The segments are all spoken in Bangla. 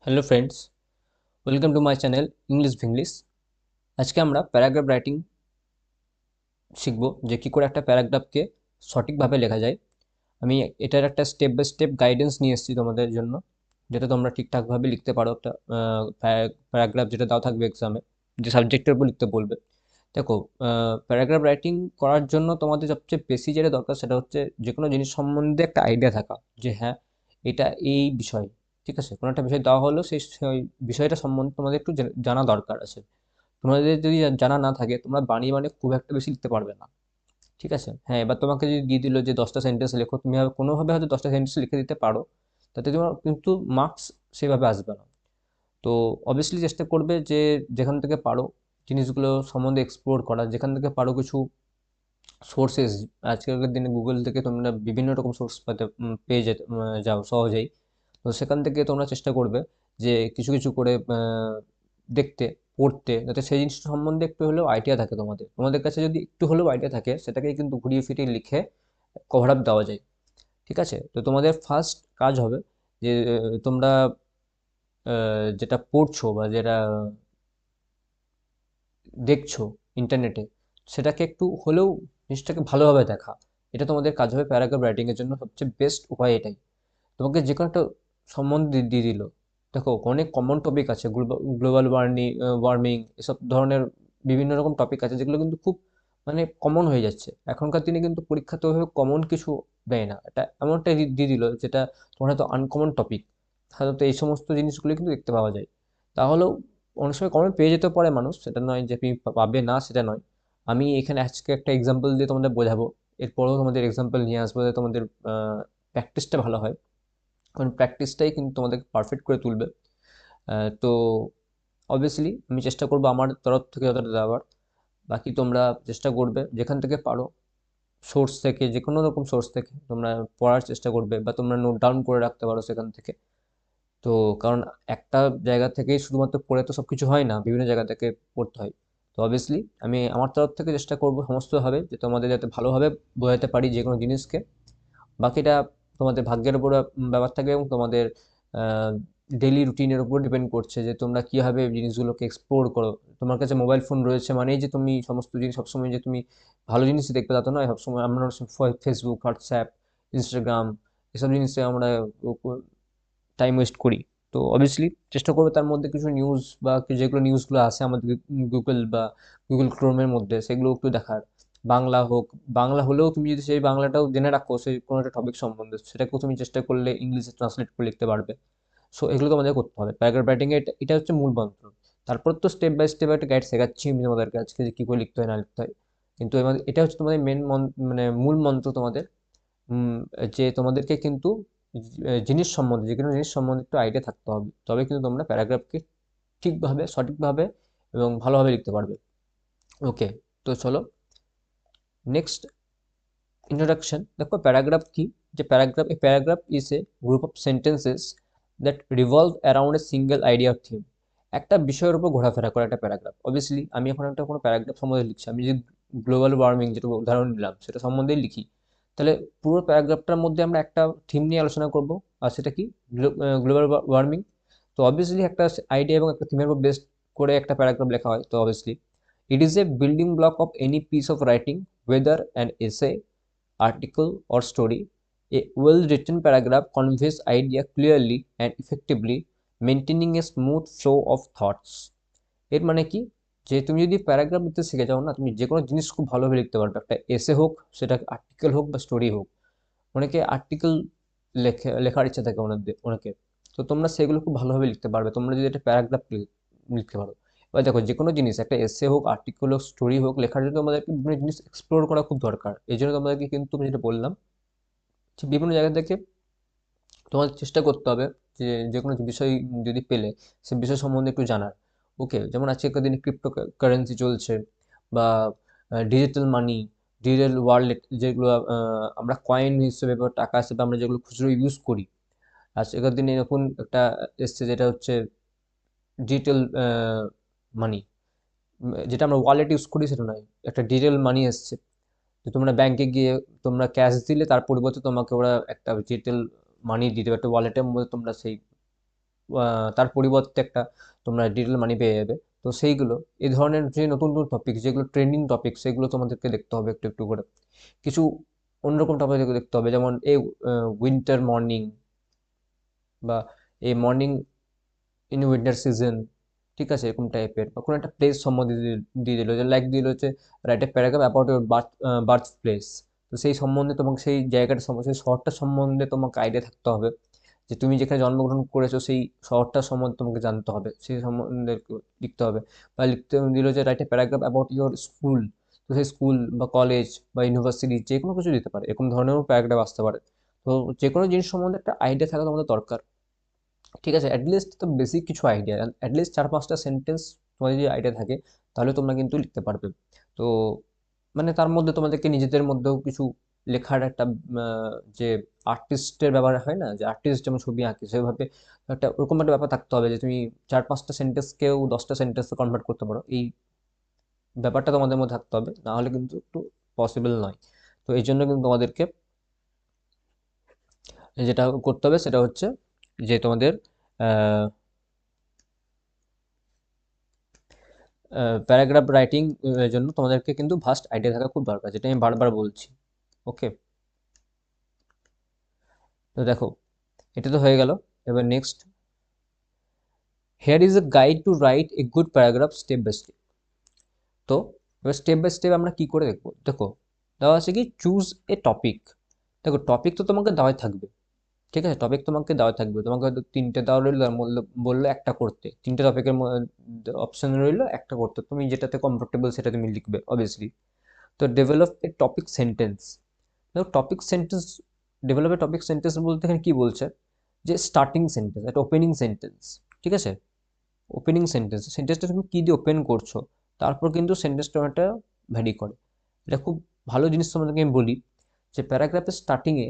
Hello friends, welcome to my channel English Vinglish. আজকে আমরা প্যারাগ্রাফ রাইটিং শিখব, যে কী করে একটা প্যারাগ্রাফকে সঠিকভাবে লেখা যায়। আমি এটার একটা স্টেপ বাই স্টেপ গাইডেন্স নিয়ে এসেছি তোমাদের জন্য, যেটা তোমরা ঠিকঠাকভাবে লিখতে পারো। একটা প্যারাগ্রাফ যেটা দাও থাকবে এক্সামে, যে সাবজেক্টের উপর লিখতে বলবে। দেখো, প্যারাগ্রাফ রাইটিং করার জন্য তোমাদের সবচেয়ে বেশি যেটা দরকার সেটা হচ্ছে যে কোনো জিনিস সম্বন্ধে একটা আইডিয়া থাকা, যে হ্যাঁ এটা এই বিষয়। ঠিক আছে, কোনো একটা বিষয় দেওয়া হলো, সেই বিষয়টা সম্বন্ধে তোমাদের একটু জানা দরকার আছে। তোমাদের যদি জানা না থাকে, তোমরা বানিয়ে বানিয়ে খুব একটা বেশি লিখতে পারবে না। ঠিক আছে, হ্যাঁ, এবার তোমাকে যদি দিয়ে দিল যে 10টা সেন্টেন্স লেখো, তুমি কোনোভাবে হয়তো 10টা সেন্টেন্স লিখে দিতে পারো, তাতে তোমার কিন্তু মার্কস সেভাবে আসবে না। তো অবভিয়াসলি চেষ্টা করবে যে যেখান থেকে পারো জিনিসগুলো সম্বন্ধে এক্সপ্লোর করা, যেখান থেকে পারো কিছু সোর্সেস। আজকালকার দিনে গুগল থেকে তোমরা বিভিন্ন রকম সোর্স পেয়ে যাও সহজেই। তো সেখান থেকে তোমরা চেষ্টা করবে যে কিছু কিছু করে দেখতে, পড়তে, যাতে সেই জিনিসটা সম্বন্ধে একটু হলেও আইডিয়া থাকে। তোমাদের তোমাদের কাছে যদি একটু হলেও আইডিয়া থাকে, সেটাকেই কিন্তু ঘুরিয়ে ফিরিয়ে লিখে কভার আপ দেওয়া যায়। ঠিক আছে, তো তোমাদের ফার্স্ট কাজ হবে যে তোমরা যেটা পড়ছো বা যেটা দেখছো ইন্টারনেটে, সেটাকে একটু হলেও জিনিসটাকে ভালোভাবে দেখা। এটা তোমাদের কাজ হবে প্যারাগ্রাফ রাইটিং এর জন্য। সবচেয়ে বেস্ট উপায় এটাই। তোমাকে যে কোনো একটা সম্বন্ধ দিয়ে দিল। দেখো, অনেক কমন টপিক আছে, গ্লোবাল ওয়ার্মিং, এসব ধরনের বিভিন্ন রকম টপিক আছে, যেগুলো কিন্তু খুব মানে কমন হয়ে যাচ্ছে এখনকার দিনে। কিন্তু পরীক্ষাতে ওইভাবে কমন কিছু দেয় না। এটা এমন একটা দিয়ে দিল যেটা তোমার হয়তো আনকমন টপিক। সাধারণত এই সমস্ত জিনিসগুলো কিন্তু দেখতে পাওয়া যায়। তাহলেও অনেক সময় কমন পেয়ে যেতে পারে মানুষ, সেটা নয় যে তুমি পাবে না, সেটা নয়। আমি এখানে আজকে একটা এক্সাম্পল দিয়ে তোমাদের বোঝাবো, এরপরেও তোমাদের এক্সাম্পল নিয়ে আসবো, যাতে তোমাদের প্র্যাকটিসটা ভালো হয়। কারণ প্র্যাকটিসটাই কিন্তু তোমাদেরকে পারফেক্ট করে তুলবে। তো অবভিয়াসলি আমি চেষ্টা করবো আমার তরফ থেকে যতটা দেওয়ার। বাকি তোমরা চেষ্টা করবে যেখান থেকে পারো, সোর্স থেকে, যে কোনো রকম সোর্স থেকে তোমরা পড়ার চেষ্টা করবে, বা তোমরা নোট ডাউন করে রাখতে পারো সেখান থেকে। তো কারণ একটা জায়গা থেকেই শুধুমাত্র পড়ে তো সব কিছু হয় না, বিভিন্ন জায়গা থেকে পড়তে হয়। তো অবভিয়াসলি আমি আমার তরফ থেকে চেষ্টা করবো সমস্তভাবে, যে তোমাদের যাতে ভালোভাবে বোঝাতে পারি যে কোনো জিনিসকে। বাকিটা তোমাদের ভাগ্যের উপর ব্যাপার থাকবে, এবং তোমাদের ডেইলি রুটিনের উপর ডিপেন্ড করছে যে তোমরা কীভাবে জিনিসগুলোকে এক্সপ্লোর করো। তোমার কাছে মোবাইল ফোন রয়েছে মানেই যে তুমি সমস্ত জিনিস সবসময় যে তুমি ভালো জিনিসই দেখবে, তা তো নয়। সবসময় আমরা ফেসবুক, হোয়াটসঅ্যাপ, ইনস্টাগ্রাম, এসব জিনিসে আমরা টাইম ওয়েস্ট করি। তো অবভিয়াসলি চেষ্টা করবে তার মধ্যে কিছু নিউজ, বা যেগুলো নিউজগুলো আসে আমাদের গুগল বা গুগল ক্রোমের মধ্যে, সেগুলো একটু দেখার। বাংলা হোক, বাংলা হলেও তুমি যদি সেই বাংলাটাও জেনে রাখো, সেই কোনো একটা টপিক সম্বন্ধে, সেটাকেও তুমি চেষ্টা করলে ইংলিশে ট্রান্সলেট করে লিখতে পারবে। সো এগুলো তোমাদের করতে হবে প্যারাগ্রাফ রাইটিংয়ে। এটা এটা হচ্ছে মূল মন্ত্র। তারপর তো স্টেপ বাই স্টেপ একটা গাইড শেখাচ্ছি আমি তোমাদেরকে আজকে, যে কী করে লিখতে হয় না লিখতে হয়। কিন্তু এটা হচ্ছে তোমাদের মেন মানে মূল মন্ত্র তোমাদের। উম, যে তোমাদেরকে কিন্তু জিনিস সম্বন্ধে, যে কোনো জিনিস সম্বন্ধে একটু আইডিয়া থাকতে হবে, তবে কিন্তু তোমরা প্যারাগ্রাফকে ঠিকভাবে, সঠিকভাবে এবং ভালোভাবে লিখতে পারবে। ওকে, তো চলো নেক্সট ইন্ট্রোডাকশন। দেখো প্যারাগ্রাফ কি, যে paragraph is a group of sentences that revolve around a single idea or theme. একটা বিষয়ের উপর ঘোরাফেরা করে একটা প্যারাগ্রাফ। অবভিয়াসলি আমি এখন একটা কোনো প্যারাগ্রাফ সম্বন্ধে লিখছি, আমি যে গ্লোবাল ওয়ার্মিং যেটা উদাহরণ নিলাম সেটা সম্বন্ধেই লিখি, তাহলে পুরো প্যারাগ্রাফটার মধ্যে আমরা একটা থিম নিয়ে আলোচনা করব। আর সেটা কি? Global warming. তো অবভিয়াসলি একটা আইডিয়া এবং একটা থিমের উপর বেস্ট করে একটা প্যারাগ্রাফ লেখা হয়। তো obviously it is a building block of any piece of writing, whether an essay, article, or story. A well written paragraph conveys idea clearly and effectively, maintaining a smooth flow of thoughts. এর মানে কি, যে তুমি যদি প্যারাগ্রাফ লিখতে শিখে যাও না, তুমি যে কোনো জিনিস খুব ভালোভাবে লিখতে পারবে। একটা এসে হোক, সেটা আর্টিকেল হোক বা স্টোরি হোক। অনেকে আর্টিকেল লেখার ইচ্ছা থাকে অনেকের। তো তোমরা সেগুলো খুব ভালোভাবে লিখতে পারবে তোমরা যদি একটা প্যারাগ্রাফ লিখতে পারো। এবার দেখো, যে কোনো জিনিস, একটা এসে হোক, আর্টিকেল হোক, স্টোরি হোক, লেখার জন্য আমাদেরকে বিভিন্ন জিনিস এক্সপ্লোর করা খুব দরকার। এই জন্য তোমাদেরকে কিন্তু আমি যেটা বললাম, যে বিভিন্ন জায়গা থেকে তোমাদের চেষ্টা করতে হবে যে যে কোনো বিষয় যদি পেলে, সে বিষয় সম্বন্ধে একটু জানার। ওকে, যেমন আজকের দিনে ক্রিপ্টো কারেন্সি চলছে, বা ডিজিটাল মানি, ডিজিটাল ওয়ালেট, যেগুলো আমরা কয়েন হিসেবে বা টাকা হিসেবে আমরা যেগুলো খুচরো ইউজ করি। আজকের দিনে নতুন একটা এসছে, যেটা হচ্ছে ডিজিটাল মানি। যেটা আমরা ওয়ালেট ইউজ করি সেটা নয়, একটা ডিজিটাল মানি এসছে। যে তোমরা ব্যাংকে গিয়ে তোমরা ক্যাশ দিলে, তার পরিবর্তে তোমাকে ওরা একটা ডিজিটাল মানি দিতে পারে, একটা ওয়ালেটের মধ্যে তোমরা সেই তার পরিবর্তে একটা তোমরা ডিজিটাল মানি পেয়ে যাবে। তো সেইগুলো, এই ধরনের যে নতুন নতুন টপিক যেগুলো ট্রেন্ডিং টপিক, সেগুলো তোমাদেরকে দেখতে হবে একটু একটু করে। কিছু অন্যরকম টপিক দেখতে হবে, যেমন এই উইন্টার মর্নিং, বা এই মর্নিং ইন উইন্টার সিজন, ঠিক আছে, এরকম টাইপের। বা কোনো একটা প্লেস সম্বন্ধে দিয়ে দিল, যে লাইক দিল হচ্ছে write a paragraph about your birth place. তো সেই সম্বন্ধে তোমাকে, সেই জায়গাটা সম্বন্ধে, সেই শহরটার সম্বন্ধে তোমাকে আইডিয়া থাকতে হবে, যে তুমি যেখানে জন্মগ্রহণ করেছো সেই শহরটার সম্বন্ধে তোমাকে জানতে হবে, সেই সম্বন্ধে লিখতে হবে। বা লিখতে দিল যে write a paragraph about your school, তো সেই স্কুল বা কলেজ বা ইউনিভার্সিটি যে কোনো কিছু দিতে পারে, এরকম ধরনেরও প্যারাগ্রাফ আসতে পারে। তো যে কোনো জিনিস সম্বন্ধে একটা আইডিয়া থাকা তোমাদের দরকার, ঠিক আছে, অ্যাটলিস্ট তো বেসিক কিছু আইডিয়া, অ্যাটলিস্ট 4-5টা সেন্টেন্স তোমাদের যদি আইডিয়া থাকে, তাহলে তোমরা কিন্তু লিখতে পারবে। তো মানে তার মধ্যে তোমাদেরকে নিজেদের মধ্যেও কিছু লেখার একটা যে আর্টিস্টের ব্যাপার হয় না, যে আর্টিস্ট যেমন ছবি আঁকে সেভাবে একটা ওরকম একটা ব্যাপার থাকতে হবে, যে তুমি 4-5টা সেন্টেন্সকেও 10টা সেন্টেন্সে কনভার্ট করতে পারো, এই ব্যাপারটা তোমাদের মধ্যে থাকতে হবে, না হলে কিন্তু একটু পসিবল নয়। তো এই জন্য কিন্তু তোমাদেরকে যেটা করতে হবে সেটা হচ্ছে যে তোমাদের প্যারাগ্রাফ রাইটিং এর জন্য তোমাদেরকে কিন্তু ভাস্ট আইডিয়া থাকা খুব দরকার, যেটা আমি বারবার বলছি। ওকে, তো দেখো, এটা তো হয়ে গেল। এবার next, here is a guide to write a good paragraph step by step. তো এবার স্টেপ বাই স্টেপ আমরা কি করে দেখবো, দেখো, দেওয়া আছে কি চুজ এ টপিক। দেখো, টপিক তো তোমাকে দেওয়াই থাকবে, ঠিক আছে, টপিক তোমাকে দেওয়া থাকবে, তোমাকে হয়তো 3টে দেওয়া রইলো, আর বললো একটা করতে, 3টে টপিকের অপশন রইলো একটা করতে, তুমি যেটাতে কমফোর্টেবল সেটা তুমি লিখবে অবভিয়াসলি। তো ডেভেলপ এ টপিক সেন্টেন্স। দেখো, topic sentence, develop a topic sentence বলতে এখানে কি বলছে, যে স্টার্টিং সেন্টেন্স, একটা ওপেনিং সেন্টেন্স, ঠিক আছে, ওপেনিং সেন্টেন্স, সেন্টেন্সটা তুমি কী দিয়ে ওপেন করছো, তারপর কিন্তু সেন্টেন্সটা একটা ভ্যারি করে। এটা খুব ভালো জিনিস তোমাদেরকে আমি বলি, যে প্যারাগ্রাফের স্টার্টিংয়ে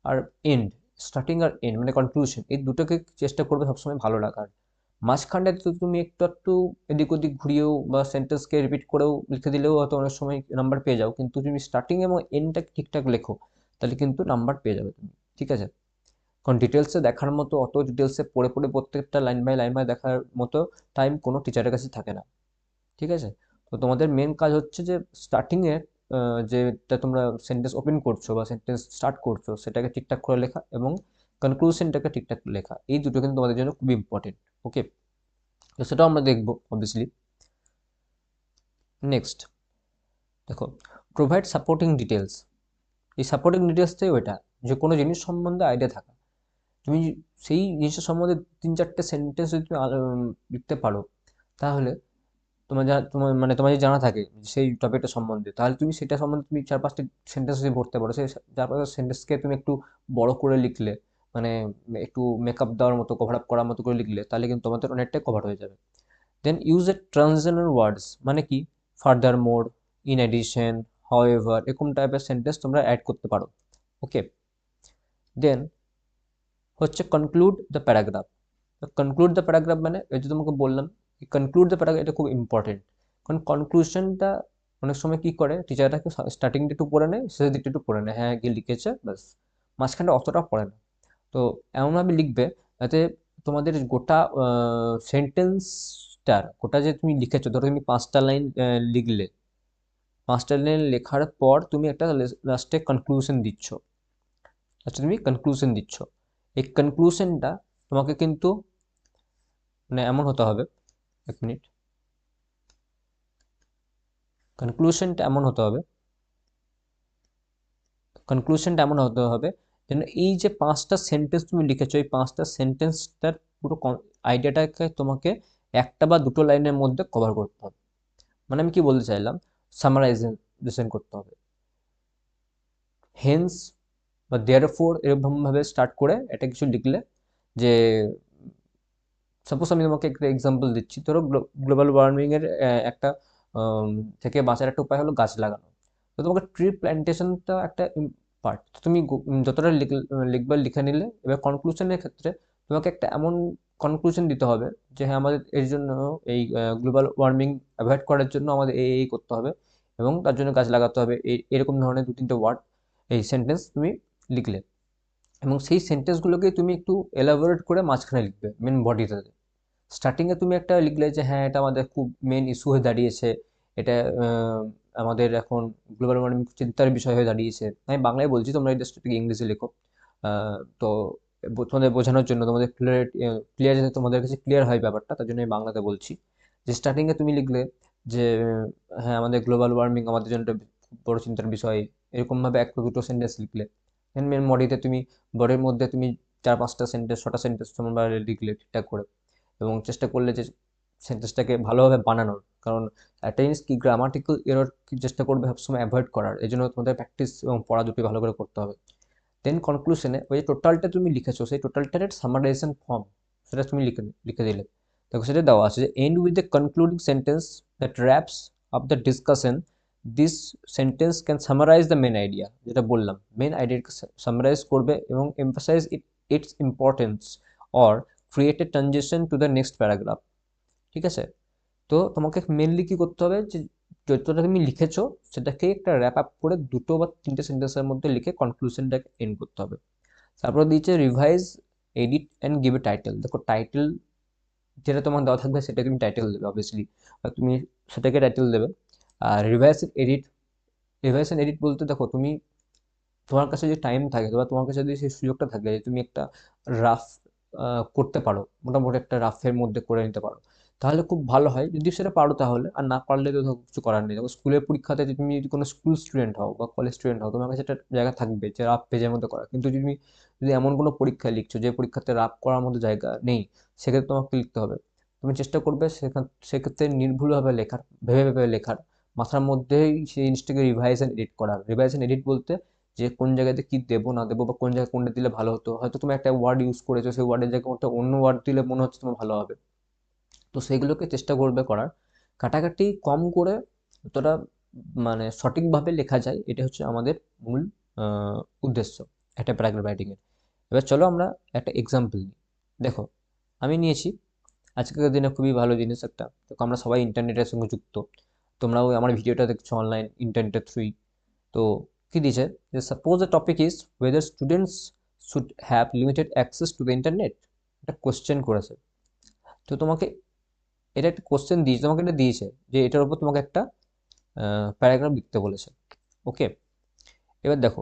আর এন্ড, স্টার্টিং আর এন্ড মানে কনক্লুশন, এই দুটোকে চেষ্টা করবে সবসময় ভালো লাগার। মাঝখানটা তো তুমি একটু একটু এদিক ওদিক ঘুরিয়েও বা সেন্টেন্সকে রিপিট করেও লিখে দিলেও হয়তো অনেক সময় নাম্বার পেয়ে যাও, কিন্তু তুমি স্টার্টিং এবং এন্ডটা ঠিকঠাক লেখো, তাহলে কিন্তু নাম্বার পেয়ে যাবে তুমি, ঠিক আছে। কারণ ডিটেলসে দেখার মতো, অত ডিটেলসে পড়ে পড়ে প্রত্যেকটা লাইন বাই দেখার মতো টাইম কোনো টিচারের কাছে থাকে না, ঠিক আছে। তো তোমাদের মেন কাজ হচ্ছে যে স্টার্টিংয়ে যেটা তোমরা সেন্টেন্স ওপেন করছো বা সেন্টেন্স স্টার্ট করছো সেটাকে ঠিকঠাক করে লেখা, এবং কনক্লুশনটাকে ঠিকঠাক লেখা, এই দুটো কিন্তু তোমাদের জন্য খুব ইম্পর্টেন্ট। ওকে, তো সেটাও আমরা দেখবো অবভিয়াসলি। নেক্সট দেখো, প্রোভাইড সাপোর্টিং ডিটেলস। এই সাপোর্টিং ডিটেলসটাই ওইটা, যে কোনো জিনিস সম্বন্ধে আইডিয়া থাকা, তুমি সেই জিনিসটা সম্বন্ধে 3-4টে সেন্টেন্স যদি তুমি লিখতে পারো, তাহলে তোমার যদি জানা থাকে সেই টপিকটা সম্বন্ধে, তাহলে তুমি সেটা সম্বন্ধে তুমি 4-5টা সেন্টেন্স যদি পড়তে পারো, সেই 4-5টা সেন্টেন্সকে তুমি একটু বড় করে লিখলে, মানে একটু মেকআপ দেওয়ার মতো, কভার আপ করার মতো করে লিখলে, তাহলে কিন্তু তোমাদের অনেকটাই কভার হয়ে যাবে। Then use a transitional words, মানে কি, furthermore, in addition, however, এরকম টাইপের সেন্টেন্স তোমরা অ্যাড করতে পারো। ওকে, দেন হচ্ছে conclude the paragraph. Conclude the paragraph মানে এই যে তোমাকে বললাম, কনক্লুড দ্য প্যারাগ্রাফ, এটা খুব ইম্পর্টেন্ট। কারণ কনক্লুশনটা অনেক সময় কি করে, টিচারটাকে স্টার্টিংটা একটু পড়ে নেয়, শেষের দিকটা একটু পড়ে নেয়, হ্যাঁ গিয়ে লিখেছে ব্যাস, মাঝখানটা অতটা পড়ে না। তো এমনভাবে লিখবে যাতে তোমাদের গোটা সেন্টেন্সটার, গোটা যে তুমি লিখেছো, ধরো তুমি 5টা লাইন লিখলে, 5টা লাইন লেখার পর তুমি একটা লাস্টে কনক্লুশন দিচ্ছ, আচ্ছা তুমি কনক্লুশন দিচ্ছ, এই কনক্লুশনটা তোমাকে কিন্তু মানে এমন হতে হবে, 1 মিনিট, কনক্লুশনটা এমন হতে হবে, কনক্লুশনটা এমন হতে হবে যেন এই যে 5টা সেন্টেন্স তুমি লিখেছো, এই 5টা সেন্টেন্সটার পুরো আইডিয়াটাকে তোমাকে একটা বা দুটো লাইনের মধ্যে কভার করতে হবে। মানে আমি কি বলতে চাইলাম, সামারাইজেশন করতে হবে। হেন্স বা দেয়ারফোর এরকমভাবে স্টার্ট করে এটা কিছু লিখলে, যে সাপোজ আমি তোমাকে একটা এক্সাম্পল দিচ্ছি, ধরো গ্লোবাল ওয়ার্মিংয়ের একটা থেকে বাঁচার একটা উপায় হলো গাছ লাগানো। তো তোমাকে ট্রি প্ল্যান্টেশনটা একটা পার্ট, তুমি যতটা লিখবা লিখে নিলে, এবার কনক্লুশনের ক্ষেত্রে তোমাকে একটা এমন কনক্লুশন দিতে হবে, যে হ্যাঁ আমাদের এর জন্য এই গ্লোবাল ওয়ার্মিং অ্যাভয়েড করার জন্য আমাদের এই করতে হবে, এবং তার জন্য গাছ লাগাতে হবে, এরকম ধরনের 2-3টে ওয়ার্ড, এই সেন্টেন্স তুমি লিখলে, এবং সেই সেন্টেন্সগুলোকে তুমি একটু এলাবোরেট করে মাঝখানে লিখবে মেন বডিতে। স্টার্টিংয়ে তুমি একটা লিখলে যে হ্যাঁ এটা আমাদের খুব মেন ইস্যু হয়ে দাঁড়িয়েছে, এটা আমাদের এখন গ্লোবাল ওয়ার্মিং চিন্তার বিষয় হয়ে দাঁড়িয়েছে। আমি বাংলায় বলছি, তোমরা জাস্ট ইংলিশে লেখো। তো তোমাদের বোঝানোর জন্য, তোমাদের ক্লিয়ার যাতে তোমাদের কাছে ক্লিয়ার হয় ব্যাপারটা, তার জন্য আমি বাংলাতে বলছি। যে স্টার্টিংয়ে তুমি লিখলে যে হ্যাঁ আমাদের গ্লোবাল ওয়ার্মিং আমাদের জন্য একটা খুব বড় চিন্তার বিষয়, এরকমভাবে একটা দুটো সেন্টেন্স লিখলে। দেন মেন বডিতে তুমি, বডির মধ্যে তুমি 4-5টা সেন্টেন্স 6টা সেন্টেন্স তোমরা লিখলে ঠিকঠাক করে, এবং চেষ্টা করলে যে সেন্টেন্সটাকে ভালোভাবে বানানোর। কারণ একটা জিনিস কি, গ্রামাটিক্যাল এরর কি চেষ্টা করবে সবসময় অ্যাভয়েড করার, এই জন্য তোমাদের প্র্যাকটিস এবং পড়া দুটোই ভালো করে করতে হবে। দেন কনক্লুশনে ওই যে টোটালটা তুমি লিখেছো, সেই টোটালটার সামারাইজেশন ফর্ম সেটা তুমি লিখে লিখে দিলে। দেখো সেটা দেওয়া আছে যে end with the concluding sentence that wraps up the discussion, this sentence can summarize the main idea. যেটা বললাম, মেন আইডিয়াকে সামারাইজ করবে এবং emphasize its importance or create a transition to the next paragraph. ঠিক আছে? তো তোমাকে মেনলি কি করতে হবে, যে যতটা তুমি লিখেছো সেটাকে একটা র্যাপ আপ করে 2টো বা 3টে সেন্টেন্সের মধ্যে লিখে কনক্লুশনটাকে এন্ড করতে হবে। তারপর দিয়েছে revise, edit and give a title. দেখো টাইটেল যেটা তোমার দেওয়া থাকবে সেটা তুমি টাইটেল দেবে অবভিয়াসলি, তুমি সেটাকে টাইটেল দেবে। আর রিভাইজ অ্যান্ড এডিট বলতে দেখো তুমি, তোমার কাছে যে টাইম থাকে বা তোমার কাছে যদি সেই সুযোগটা থাকে যে তুমি একটা রাফ করতে পারো, মোটামুটি একটা রাফের মধ্যে করে নিতে পারো, তাহলে খুব ভালো হয়। যদি সেটা পারো তাহলে, আর না পারলে তো ধরো কিছু করার নেই। দেখো স্কুলের পরীক্ষাতে যদি তুমি যদি কোনো স্কুল স্টুডেন্ট হও বা কলেজ স্টুডেন্ট হও, তোমার কাছে একটা জায়গা থাকবে যে রাফ পেজের মধ্যে করা। কিন্তু যদি তুমি যদি এমন কোনো পরীক্ষা লিখছো যে পরীক্ষাতে রাফ করার মতো জায়গা নেই, সেক্ষেত্রে তোমাকে লিখতে হবে। তুমি চেষ্টা করবে সেক্ষেত্রে নির্ভুলভাবে লেখার, ভেবে ভেবে লেখার, মাথার মধ্যেই সেই জিনিসটাকে রিভাইজ অ্যান্ড এডিট করার। রিভাইজ অ্যান্ড এডিট বলতে যে কোন জায়গাতে কি দেবো না দেবো, বা কোন জায়গায় কোনটা দিলে ভালো হতো। হয়তো তুমি একটা ওয়ার্ড ইউজ করেছো, সেই ওয়ার্ডের জায়গায় একটা অন্য ওয়ার্ড দিলে মনে হচ্ছে তোমার ভালো হবে। তো সেইগুলোকে চেষ্টা করবে করার, কাটাকাটি কম করে যতটা মানে সঠিকভাবে লেখা যায়, এটা হচ্ছে আমাদের মূল উদ্দেশ্য একটা প্যারাগ্রাফ রাইটিংয়ের। এবার চলো আমরা একটা এক্সাম্পল নিই। দেখো আমি নিয়েছি আজকের দিনে খুবই ভালো জিনিস একটা। দেখো আমরা সবাই ইন্টারনেটের সঙ্গে যুক্ত, তোমরাও আমার ভিডিওটা দেখছো অনলাইন ইন্টারনেটের থ্রুই। তো কি দিয়েছে, যে suppose the topic is weather students should have limited access to the internet. একটা কোশ্চেন করেছে। তো তোমাকে এটা একটা কোশ্চেন দিয়েছে, তোমাকে এটা দিয়েছে যে এটার উপর তোমাকে একটা প্যারাগ্রাফ লিখতে বলেছে। ওকে, এবার দেখো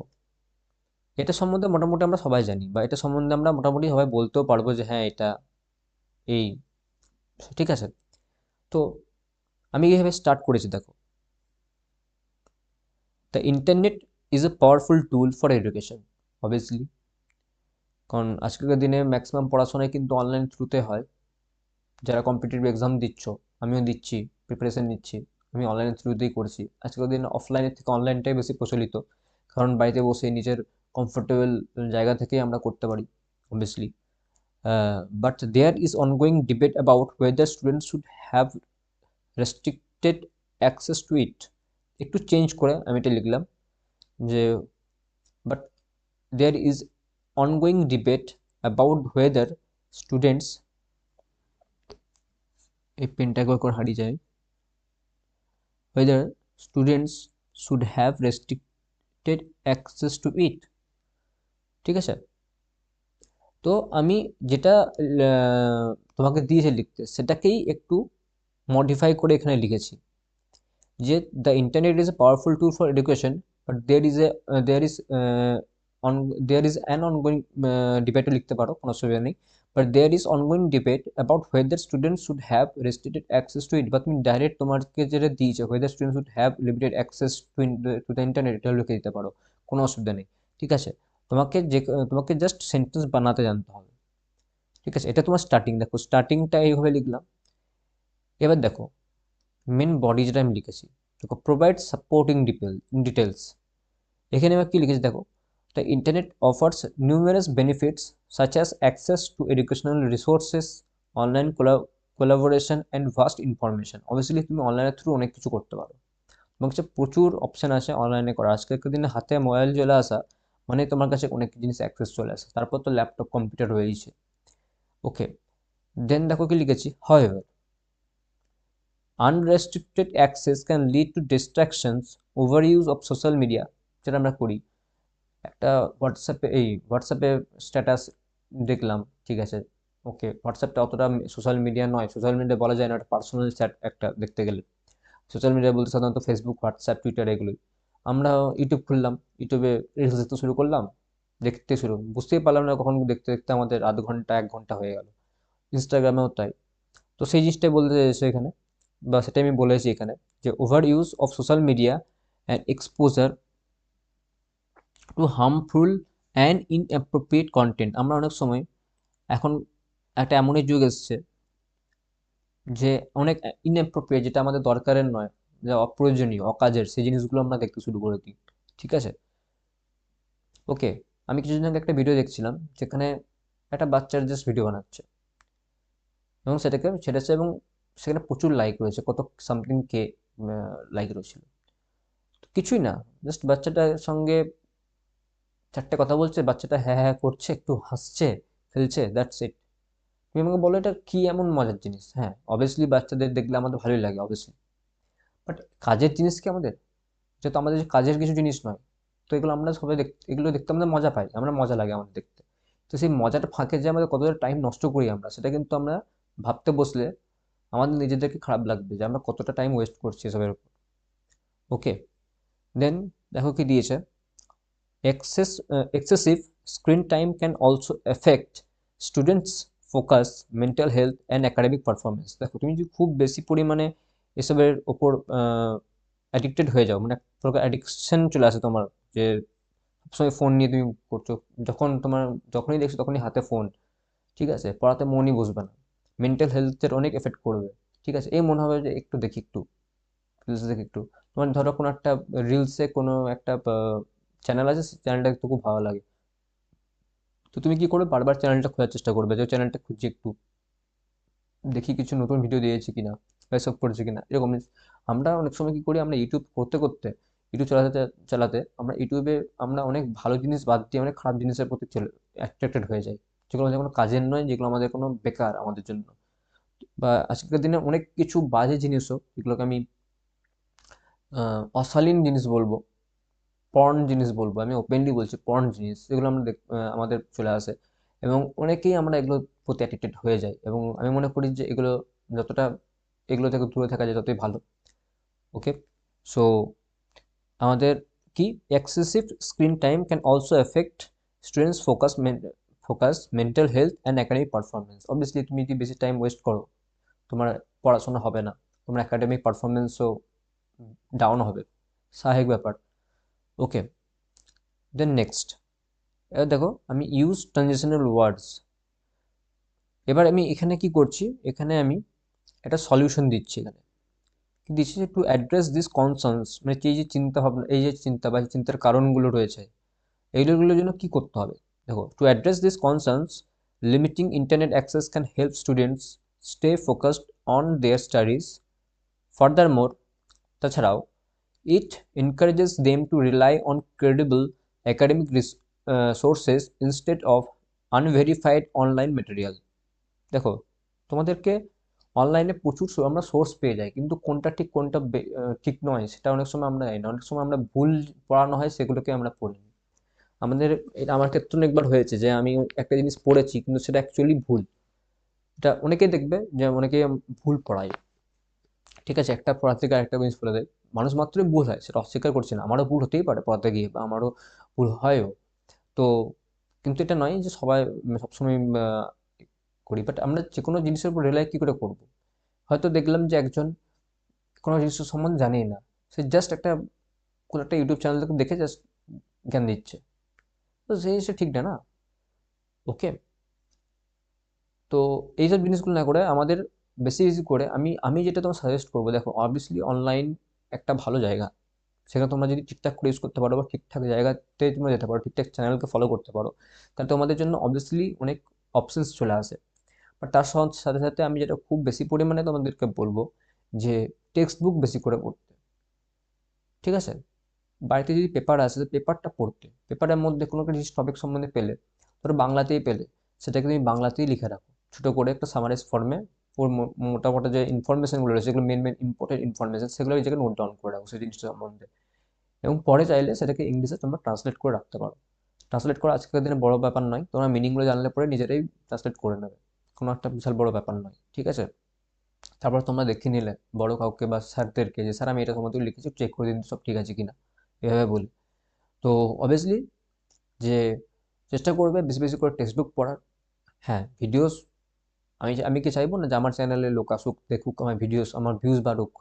এটা সম্বন্ধে মোটামুটি আমরা সবাই জানি, বা এটা সম্বন্ধে আমরা মোটামুটি সবাই বলতেও পারবো যে হ্যাঁ এটা এই, ঠিক আছে। তো আমি এইভাবে স্টার্ট করেছি, দেখো the internet is a powerful tool for education. Obviously, কারণ আজকের দিনে ম্যাক্সিমাম পড়াশোনায় কিন্তু অনলাইন থ্রুতে হয়। যারা কম্পিটিটিভ এক্সাম দিচ্ছ, আমিও দিচ্ছি, প্রিপারেশন নিচ্ছি, আমি অনলাইনের থ্রুতেই করছি। আজকের দিন অফলাইনের থেকে অনলাইনটাই বেশি প্রচলিত, কারণ বাড়িতে বসে নিজের কমফোর্টেবল জায়গা থেকেই আমরা করতে পারি obviously. But there is ongoing debate about whether students should have restricted access to it. একটু চেঞ্জ করে আমি এটা লিখলাম যে but there is ongoing debate about whether students, এই পেনটা একবার করে হারিয়ে যায়, whether students should have restricted access to it। ঠিক আছে? তো আমি যেটা তোমাকে দিয়েছে লিখতে, সেটাকেই একটু মডিফাই করে এখানে লিখেছি যে the internet is a powerful tool for education, but on there is an ongoing ডিবেটও লিখতে পারো, কোনো অসুবিধা নেই। But there is ongoing debate about whether students should have restricted access to it, বা তুমি ডাইরেক্ট তোমাকে যেটা দিয়েছে whether students should have limited access to the internet, এটা লিখে দিতে পারো, কোনো অসুবিধা নেই। ঠিক আছে? তোমাকে যে তোমাকে জাস্ট সেন্টেন্স বানাতে জানতে হবে। ঠিক আছে? এটা তোমার স্টার্টিং। দেখো স্টার্টিংটা এইভাবে লিখলাম। এবার দেখো মেন বডি যেটা আমি লিখেছি, দেখো প্রোভাইড সাপোর্টিং ডিটেলস। এখানে আমি কি লিখেছি দেখো, the internet offers numerous benefits such as access to educational resources, online collaboration and vast information. Obviously তুমি অনলাইনের থ্রু অনেক কিছু করতে পারো, তোমার কাছে প্রচুর অপশান আছে অনলাইনে করা। আজকের দিনে হাতে মোবাইল চলে আসা মানে তোমার কাছে অনেক জিনিস অ্যাক্সেস চলে আসে, তারপর তো ল্যাপটপ কম্পিউটার রয়েছে। ওকে, দেন দেখো কি লিখেছি, however unrestricted access can lead to distractions, over use of social media, যেটা আমরা করি, একটা হোয়াটসঅ্যাপে স্ট্যাটাস দেখলাম, ঠিক আছে, ওকে, হোয়াটসঅ্যাপটা অতটা সোশ্যাল মিডিয়া নয়, সোশ্যাল মিডিয়া বলা যায় না, একটা পার্সোনাল চ্যাট একটা দেখতে গেলে। সোশ্যাল মিডিয়া বলতে সাধারণত ফেসবুক, হোয়াটসঅ্যাপ, টুইটার এগুলোই। আমরা ইউটিউব খুললাম, ইউটিউবে রিলস দেখতে শুরু করলাম, বুঝতেই পারলাম না কখন দেখতে দেখতে আমাদের আধ ঘন্টা 1 ঘন্টা হয়ে গেল। ইনস্টাগ্রামেও তাই। তো সেই জিনিসটাই বলতে চাইছে এখানে, বা সেটাই আমি বলেছি এখানে, যে over use of social media and exposure two harmful and inappropriate content. আমরা অনেক সময় এখন একটা এমনই যুগ এসছে যে অনেক ইনঅ্যাপ্রোপ্রিয়েট, যেটা আমাদের দরকারের নয়, যা অপ্রয়োজনীয়, অকাজের, সেই জিনিসগুলো আমরা দেখতে শুরু করে দিই। ঠিক আছে, ওকে। আমি কিছুদিন আগে একটা ভিডিও দেখছিলাম, যেখানে একটা বাচ্চার জাস্ট ভিডিও বানাচ্ছে এবং সেটাকে ছেড়েছে, এবং সেখানে প্রচুর লাইক রয়েছে, কত সামথিং কে লাইক রয়েছিল। তো কিছুই না, জাস্ট বাচ্চাটার সঙ্গে 4টে কথা বলছে, বাচ্চাটা হ্যাঁ হ্যাঁ করছে, একটু হাসছে, খেলছে, দ্যাটস ইট। তুমি আমাকে বলো এটা কি এমন মজার জিনিস? হ্যাঁ, অবভিয়াসলি বাচ্চাদের দেখলে আমাদের ভালোই লাগে, অবভিয়াসলি। বাট কাজের জিনিস কি আমাদের? এটা তো আমাদের কাজের কিছু জিনিস নয়। তো এগুলো আমরা সবাই এগুলো দেখতে আমাদের মজা পাই, আমরা মজা লাগে আমাদের দেখতে। তো সেই মজাটা ফাঁকে যে আমাদের কতটা টাইম নষ্ট করি আমরা, সেটা কিন্তু আমরা ভাবতে বসলে আমাদের নিজেদেরকে খারাপ লাগবে যে আমরা কতটা টাইম ওয়েস্ট করছি এসবের উপর। ওকে, দেন দেখো কি দিয়েছে। Excessive screen time can also affect students' focus, mental health and academic performance. দেখো তুমি যদি খুব বেশি পরিমাণে এসবের ওপর অ্যাডিক্টেড হয়ে যাও, মানে এক প্রকার অ্যাডিকশন চলে আসে তোমার, যে সবসময় ফোন নিয়ে তুমি করছো, যখনই দেখছো তখনই হাতে ফোন, ঠিক আছে, পড়াতে মনই বসবে না, মেন্টাল হেলথের অনেক এফেক্ট করবে। ঠিক আছে, এই মনে হবে যে একটু দেখি, একটু রিলস দেখি একটু। তোমার ধরো কোনো একটা রিলসে কোনো একটা চ্যানেল আছে, সেই চ্যানেলটা একটু খুব ভালো লাগে, তো তুমি কি করবে, বারবার চ্যানেলটা খোঁজার চেষ্টা করবে, যে চ্যানেলটা খুঁজছি একটু দেখি কিছু নতুন ভিডিও দিয়েছি কিনা, বা এসব করেছে কিনা, এরকম আমরা অনেক সময় কি করি, আমরা ইউটিউব করতে করতে, ইউটিউব চালাতে চালাতে আমরা ইউটিউবে আমরা অনেক ভালো জিনিস বাদ দিয়ে অনেক খারাপ জিনিসের প্রতি চলে অ্যাট্রাক্টেড হয়ে যাই, যেগুলো আমাদের কোনো কাজের নয়, যেগুলো আমাদের কোনো বেকার আমাদের জন্য। বা আজকের দিনে অনেক কিছু বাজে জিনিসও, যেগুলোকে আমি অশালীন জিনিস বলবো, পর্ন জিনিস বলবো, আমি ওপেনলি বলছি, পর্ন জিনিস এগুলো আমরা আমাদের চলে আসে, এবং অনেকেই আমরা এগুলোর প্রতি অ্যাডিক্টেড হয়ে যাই, এবং আমি মনে করি যে এগুলো যতটা এগুলো থেকে দূরে থাকা যায় ততই ভালো। ওকে, সো আমাদের কি, excessive screen time can also effect students focus, mental health and academic performance. Obviously তুমি যদি বেশি টাইম ওয়েস্ট করো, তোমার পড়াশোনা হবে না, তোমার একাডেমিক পারফরমেন্সও ডাউন হবে, স্বাভাবিক ব্যাপার। ওকে, দেন নেক্সট, এবার দেখো আমি ইউজ ট্রানজিশনাল ওয়ার্ডস। এবার আমি এখানে কি করছি, এখানে আমি একটা সলিউশন দিচ্ছি, এখানে কি দিচ্ছি, টু অ্যাড্রেস দিস কনসার্নস, মানে এই যে চিন্তা ভাবনা, এই যে চিন্তা বা চিন্তার কারণগুলো রয়েছে, এইগুলোর জন্য কি করতে হবে। দেখো, to address this concerns, limiting internet access can help students stay focused on their studies. ফার্দারমোর, তাছাড়াও, it encourages them to rely on credible academic sources instead of unverified online material. দেখো, তোমাদেরকে অনলাইনে প্রচুর আমরা সোর্স পেয়ে যাই, কিন্তু কোনটা ঠিক কোনটা ঠিক নয় সেটা অনেক সময় আমরা জানি না, অনেক সময় আমরা ভুল পড়ানো হয় সেগুলোকে আমরা পড়ি। আমাদের এটা আমার ক্ষেত্রে অনেকবার হয়েছে যে আমি একটা জিনিস পড়েছি কিন্তু সেটা অ্যাকচুয়ালি ভুল। এটা অনেকেই দেখবে যে অনেকে ভুল পড়ায়, ঠিক আছে, একটা পড়া থেকে আরেকটা জিনিস বলে দেয়, মানুষ মাত্রই ভুল হয়, সেটা অস্বীকার করছি না, আমারও ভুল হতেই পারে পড়াতে গিয়ে, বা আমারও ভুল হয়ও। তো কিন্তু এটা নয় যে সবাই সবসময় করি, বাট আমরা যে কোনো জিনিসের উপর রিলাই কী করে করব। হয়তো দেখলাম যে একজন কোনো জিনিসের সম্বন্ধে জানেই না, সে জাস্ট কোনো একটা ইউটিউব চ্যানেল থেকে দেখে জাস্ট জ্ঞান দিচ্ছে, তো সেই জিনিসটা ঠিক না, না। ওকে, তো এইসব জিনিসগুলো না করে আমাদের বেশি বেশি করে আমি আমি যেটা তোমার সাজেস্ট করবো, দেখো অবভিয়াসলি অনলাইন একটা ভালো জায়গা, সেখানে তোমরা যদি ঠিকঠাক করে ইউজ করতে পারো, বা ঠিকঠাক জায়গাতে তোমরা যেতে পারো, ঠিকঠাক চ্যানেলকে ফলো করতে পারো, তাহলে তোমাদের জন্য অবভিয়াসলি অনেক অপশনস চলে আসে। বাট তার সাথে সাথে আমি যেটা খুব বেশি পরিমাণে তোমাদেরকে বলবো, যে টেক্সট বুক বেশি করে পড়তে। ঠিক আছে, বাড়িতে যদি পেপার আসে, তো পেপারটা পড়তে, পেপারের মধ্যে কোনো একটা জিনিস টপিক সম্বন্ধে পেলে, ধরো বাংলাতেই পেলে, সেটাকে তুমি বাংলাতেই লিখে রাখো, ছোটো করে একটা সামারাইজ ফর্মে, ওর মোটা মোটা যে ইনফরমেশনগুলো রয়েছে, যেগুলো মেন মেন ইম্পর্টেন্ট ইনফরমেশন, সেগুলো এই জায়গায় নোট ডাউন করে রাখো সেই জিনিসটা সম্বন্ধে, এবং পরে চাইলে সেটাকে ইংলিশে তোমরা ট্রান্সলেট করে রাখতে পারো। ট্রান্সলেট করা আজকের দিনে বড় ব্যাপার নয়, তোমরা মিনিংগুলো জানলে পরে নিজেরাই ট্রান্সলেট করে নেবে, কোনো একটা বিশাল বড় ব্যাপার নয়, ঠিক আছে। তারপর তোমরা দেখে নিলে বড় কাউকে বা স্যারদেরকে যে স্যার আমি এটা তোমাদের লিখেছি, চেক করে দিন সব ঠিক আছে কিনা, এভাবে বলি। তো অবভিয়াসলি যে চেষ্টা করবে বেশি বেশি করে টেক্সট বুক পড়ার। হ্যাঁ, ভিডিওস, আমি কি চাইবো না যে আমার চ্যানেলে লোক আসুক, দেখুক আমার ভিডিওস, আমার ভিউজ বাড়ুক,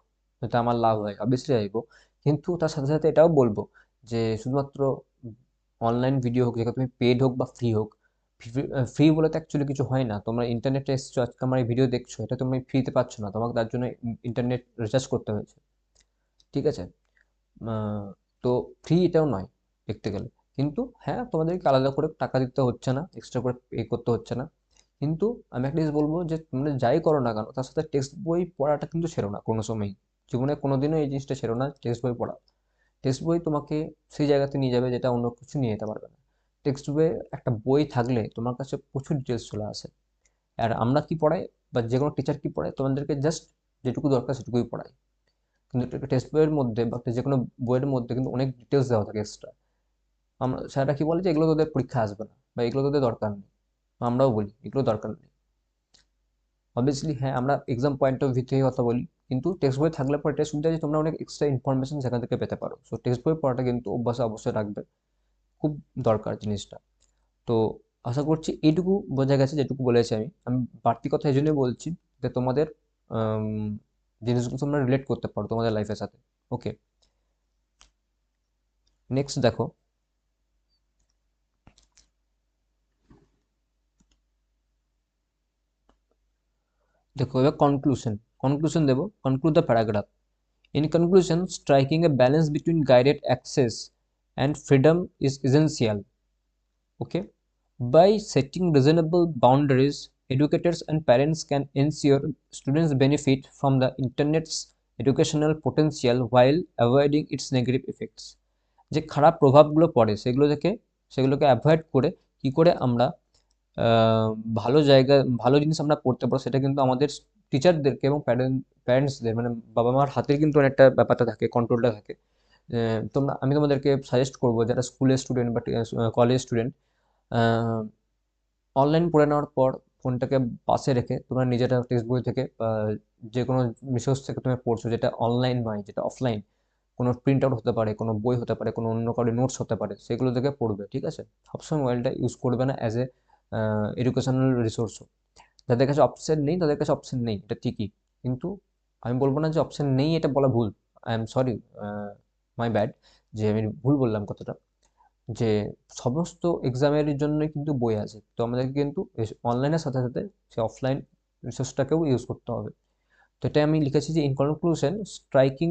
যাতে আমার লাভ হয়, অবভিয়াসলি চাইবো। কিন্তু তার সাথে সাথে এটাও বলবো যে শুধুমাত্র অনলাইন ভিডিও হোক, যেটা তুমি পেড হোক বা ফ্রি হোক, ফ্রি বলে তো অ্যাকচুয়ালি কিছু হয় না। তোমরা ইন্টারনেটে এসছো, আজকে আমার এই ভিডিও দেখছো, এটা তুমি ফ্রিতে পাচ্ছ না, তোমাকে তার জন্য ইন্টারনেট রিচার্জ করতে হয়েছে, ঠিক আছে। আহ, তো ফ্রি এটাও নয় দেখতে গেলে। কিন্তু হ্যাঁ, তোমাদেরকে আলাদা করে টাকা দিতে হচ্ছে না, এক্সট্রা করে পে করতে হচ্ছে না। কিন্তু আমি একটা জিনিস বলবো যে তোমরা যাই করো না কেন, তার সাথে টেক্সট বই পড়াটা কিন্তু ছেড়ো না কোনো সময়ই। জীবনে কোনোদিনও এই জিনিসটা ছেড়ো না, টেক্সট বই পড়া। টেক্সট বই তোমাকে সেই জায়গাতে নিয়ে যাবে যেটা অন্য কিছু নিয়ে যেতে পারবে না। টেক্সট বইয়ে একটা বই থাকলে তোমার কাছে প্রচুর ডিটেলস চলে আসে। আর আমরা কি পড়াই, বা যে কোনো টিচার কি পড়ায়, তোমাদেরকে জাস্ট যেটুকু দরকার সেটুকুই পড়ায়। কিন্তু টেক্সট বইয়ের মধ্যে বা যে কোনো বইয়ের মধ্যে কিন্তু অনেক ডিটেলস দেওয়া থাকে এক্সট্রা। আমরা স্যাররা কি বলে যে এগুলো তোদের পরীক্ষা আসবে না, বা এগুলো তোদের দরকার নেই। আমরাও বলি এগুলো দরকার নেই। অবভিয়াসলি হ্যাঁ, আমরা এক্সাম পয়েন্ট অফ ভিউ থেকে কথা বলি, কিন্তু টেক্সট বই থাকলে পরে এটা সুবিধা যে তোমরা অনেক এক্সট্রা ইনফরমেশন সেখান থেকে পেতে পারো। সো টেক্সট বই পড়াটা কিন্তু অভ্যাসে অবশ্যই রাখবে, খুব দরকার জিনিসটা। তো আশা করছি এইটুকু বোঝা গেছে, যেটুকু বলেছি আমি। আমি বাড়তি কথা এই জন্যই বলছি যে তোমাদের আম, জিনিসগুলো তোমরা রিলেট করতে পারো তোমাদের লাইফের সাথে। ওকে, নেক্সট দেখো। দেখো এবার কনক্লুশন দেবো, conclude the paragraph. In conclusion, striking a balance between guided access and freedom is essential. Okay, by setting reasonable boundaries, educators and parents can ensure students benefit from the internet's educational potential while avoiding its negative effects. যে খারাপ প্রভাবগুলো পড়ে সেগুলোকে অ্যাভয়েড করে কি করে আমরা আহ, ভালো জায়গা, ভালো জিনিস আমরা পড়তে পারবো, সেটা কিন্তু আমাদের টিচারদেরকে এবং প্যারেন্টসদের, মানে বাবা মার হাতের কিন্তু অনেকটা ব্যাপারটা থাকে, কন্ট্রোলটা থাকে। আমি তোমাদেরকে সাজেস্ট করবো যারা স্কুলের স্টুডেন্ট বা কলেজ স্টুডেন্ট, অনলাইন পড়ে নেওয়ার পর ফোনটাকে পাশে রেখে তোমরা নিজেরা টেক্সট বই থেকে বা যে কোনো রিসোর্স থেকে তুমি পড়ছো, যেটা অনলাইন নয়, যেটা অফলাইন, কোনো প্রিন্ট আউট হতে পারে, কোনো বই হতে পারে, কোনো অন্য কারো নোটস হতে পারে, সেগুলো থেকে পড়বে, ঠিক আছে। সবসময় মোবাইলটা ইউজ করবে না অ্যাজ এ এডুকেশনাল রিসোর্সও। যাদের কাছে অপশন নেই তাদের কাছে অপশন নেই, এটা ঠিকই। কিন্তু আমি বলবো না যে অপশন নেই, এটা বলা ভুল। I am sorry, my bad, যে আমি ভুল বললাম কথাটা। যে সমস্ত এক্সামের জন্যই কিন্তু বই আছে, তো আমাদেরকে কিন্তু অনলাইনের সাথে সাথে সে অফলাইন রিসোর্সটাকেও ইউজ করতে হবে। তো এটাই আমি লিখেছি যে in conclusion, striking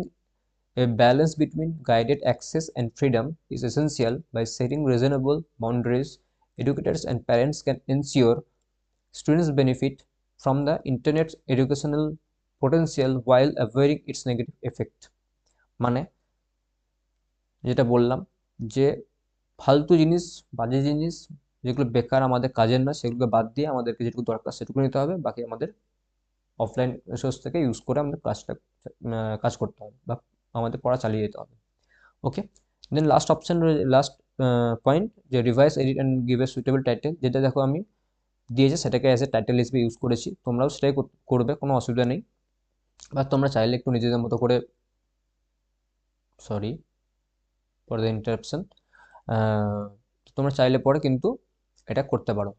a balance between guided access and freedom is essential. By setting reasonable boundaries, educators and parents can ensure students benefit from the internet's educational potential while avoiding its negative effect. মানে যেটা বললাম, যে ফালতু জিনিস, বাজে জিনিস, যেগুলো বেকার আমাদের কাজের না, সেগুলোকে বাদ দিয়ে আমাদেরকে যেটুকু দরকার সেটুকু নিতে হবে, বাকি আমাদের অফলাইন রিসোর্স থেকে ইউজ করে আমাদের কাজ করতে হবে, বা আমাদের পড়া চালিয়ে যেতে হবে। ওকে, দেন লাস্ট অপশন, লাস্ট পয়েন্ট, যে revise edit and give a suitable title, যেটা দেখো আমি দিয়েছে সেটাকে অ্যাজ এ টাইটেল হিসেবে ইউজ করেছি, তোমরাও সেটাই করবে, কোনো অসুবিধা নেই। বা তোমরা চাইলে একটু নিজেদের মতো করে, সরি ফর দ্য ইন্টারাপশন, তোমরা চাইলে পরে কিন্তু এটা করতে পারো,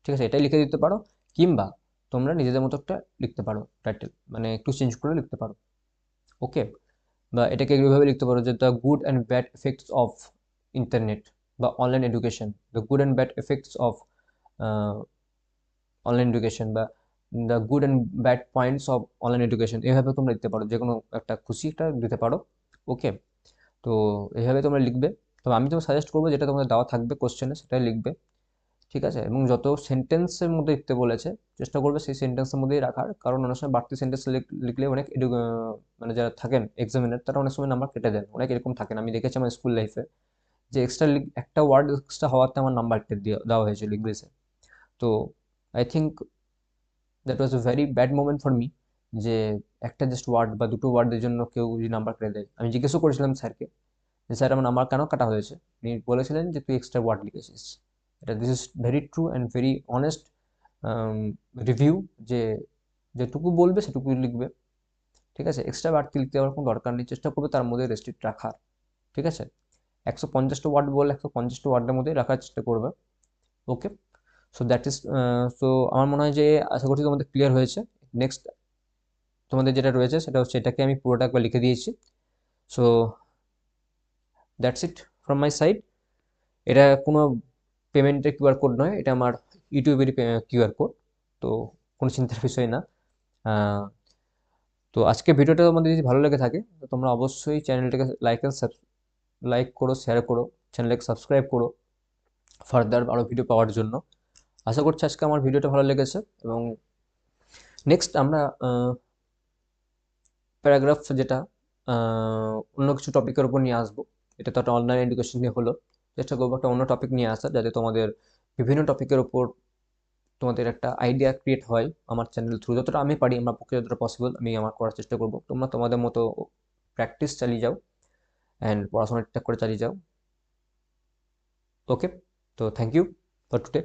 ঠিক আছে, এটাই লিখে দিতে পারো। কিংবা তোমরা নিজেদের মতো একটা লিখতে পারো টাইটেল, মানে একটু চেঞ্জ করে লিখতে পারো। ওকে, বা এটাকে এইভাবে লিখতে পারো যে the good and bad effects of internet বা online education, the good and bad effects of online education, বা the good and bad points of online education, এভাবে তোমরা লিখতে পারো, যে কোনো একটা খুশি একটা দিতে পারো। ওকে, তো এইভাবে তোমরা লিখবে। তবে আমি তোমাকে সাজেস্ট করবো যেটা তোমাদের দেওয়া থাকবে কোশ্চেনে সেটাই লিখবে, ঠিক আছে। এবং যত সেন্টেন্সের মধ্যে লিখতে বলেছে চেষ্টা করবে সেই সেন্টেন্সের মধ্যেই রাখার, কারণ অনেক সময় বাড়তি সেন্টেন্স লিখলে অনেক মানে যারা থাকেন এক্সামিনার তারা অনেক সময় নাম্বার কেটে দেন, অনেক এরকম থাকেন, আমি দেখেছি আমার স্কুল লাইফে, যে এক্সট্রা একটা ওয়ার্ড এক্সট্রা হওয়াতে আমার নাম্বার কেটে দেওয়া হয়েছিল ইংলিশে। তো I think that was a very bad moment for me, যে একটা জাস্ট ওয়ার্ড বা দুটো ওয়ার্ডের জন্য কেউ যদি নাম্বার কেটে দেয়। আমি জিজ্ঞেসও করেছিলাম স্যারকে যে স্যার আমার নাম্বার কেন কাটা হয়েছে, উনি বলেছিলেন যে তুই এক্সট্রা ওয়ার্ড লিখেছিস। এটা this is very true and very honest review, যে যেটুকু বলবে সেটুকুই লিখবে, ঠিক আছে? এক্সট্রা বাড়তি লিখতে যাওয়ার কোনো দরকার নেই, চেষ্টা করবে তার মধ্যে রেস্ট্রিক্ট রাখার, ঠিক আছে? 150টা ওয়ার্ড বললে 150টা ওয়ার্ডের মধ্যেই রাখার চেষ্টা করবে। ওকে, সো দ্যাট ইজ, সো আমার মনে হয় যে আশা করছি তোমাদের ক্লিয়ার হয়েছে। নেক্সট তোমাদের যেটা রয়েছে সেটা হচ্ছে, এটাকে আমি পুরোটা একবার লিখে দিয়েছি। So that's it from my side. এটা কোনো পেমেন্টের কিউআর কোড নয়, এটা আমার ইউটিউবেরই কিউআর কোড, তো কোনো চিন্তার বিষয় না। আহ, তো আজকে ভিডিওটা তোমাদের যদি ভালো লেগে থাকে তো তোমরা অবশ্যই চ্যানেলটাকে লাইক করো, শেয়ার করো, চ্যানেলটাকে সাবস্ক্রাইব করো ফার্দার আরও ভিডিও পাওয়ার জন্য। আশা করছি আজকে আমার ভিডিওটা ভালো লেগেছে, এবং নেক্সট আমরা প্যারাগ্রাফ যেটা অন্য কিছু টপিকের উপর নিয়ে আসবো। এটা তো একটা অনলাইন এডুকেশন নিয়ে হলো, চেষ্টা করবো একটা অন্য টপিক নিয়ে আসার, যাতে তোমাদের বিভিন্ন টপিকের উপর তোমাদের একটা আইডিয়া ক্রিয়েট হয় আমার চ্যানেল থ্রু। যতটা আমি পারি, আমার পক্ষে যতটা পসিবল আমি আমার করার চেষ্টা করবো। তোমরা তোমাদের মতো প্র্যাকটিস চালিয়ে যাও অ্যান্ড পড়াশোনা ঠিকঠাক করে চালিয়ে যাও। ওকে, তো থ্যাংক ইউ ফর টুডে।